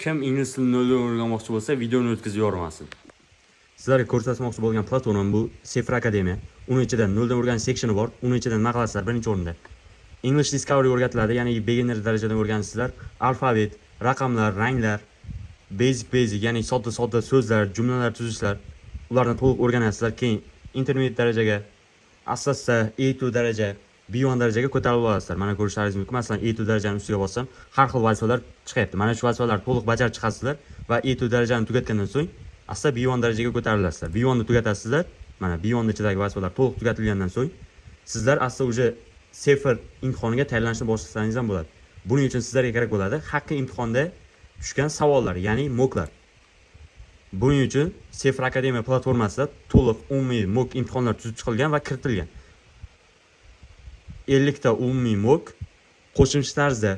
Kim ingliz tilini noldan o'rganmoqchi bo'lsa, videoni o'tkazib yubormasin. Sizlarga ko'rsatmoqchi bo'lgan platformam bu Cefr Akademiya. Uning ichida noldan o'rganish sektioni bor. Uning ichida nima qilasizlar? Birinchi o'rinda English Discovery o'rgatiladi, ya'ni beginner darajadan o'rganisizlar. Alfabet, raqamlar, ranglar, basic, ya'ni sodda so'zlar, jumlalar tuzishlar, ularni to'liq o'rganasizlar. Keyin intermediate darajaga, asosda A2 daraja, B1 darajaga ko'tarilib olasizlar. Mana ko'rishlaringiz mumkin. Masalan, A2 darajaning ustiga bossam, har xil vazifalar chiqyapti. Mana shu vazifalarni to'liq bajarib chiqasizlar va A2 darajani tugatgandan so'ng asta B1 darajaga ko'tarilasizlar. B1 ni tugatasizlar. Mana B1 ni ichidagi vazifalar to'liq tugatilgandan so'ng sizlar asta uje Cefr imtihoniga tayyorlanishni boshlasangiz ham bo'ladi. Buning uchun sizlarga kerak bo'ladi haqiqiy imtihonda tushgan savollar, ya'ni mocklar. Buning uchun Cefr Akademiya platformasida to'liq umumiy mock imtihonlar tuzib chiqilgan va kiritilgan. 50 ta umumiy mock qo'shimcha tarzda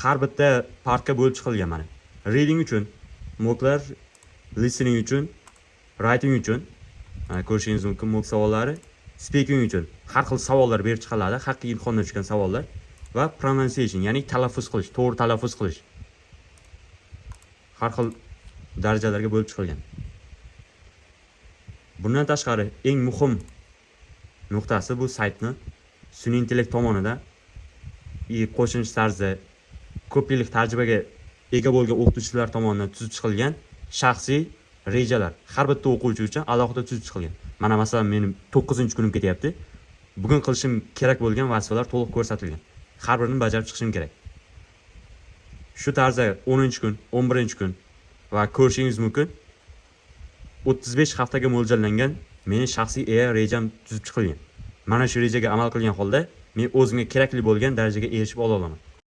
har bitta partga bo'lib chiqilgan mana. Reading uchun mocklar, listening uchun, writing uchun, mana ko'rishingiz mumkin mock savollari, speaking uchun har xil savollar berib chiqiladi, haqiqiy imtihonda tushgan savollar va pronunciation, ya'ni talaffuz qilish, to'g'ri talaffuz qilish. Har xil darajalarga bo'lib chiqilgan. Bundan tashqari eng muhim nuqtasi bu saytni sun'iy intellekt tomonidan qo'shimcha tarzda ko'p yillik tajribaga ega bo'lgan o'qituvchilar tomonidan tuzib chiqilgan shaxsiy rejalar. Har bitta o'quvchi uchun alohida tuzib chiqilgan. Mana masalan mening 9-kunim ketyapti. Bugun qilishim kerak bo'lgan vazifalar to'liq ko'rsatilgan. Har birini bajarib chiqishim kerak. Shu tarzda 10-kun, 11-kun va ko'rishingiz mumkin 35 haftaga mo'ljallangan meni shaxsiy rejam tuzib chiqilgan. Mana shu rejaga amal qilgan holda men o'zimga kerakli bo'lgan darajaga erishib ola olaman.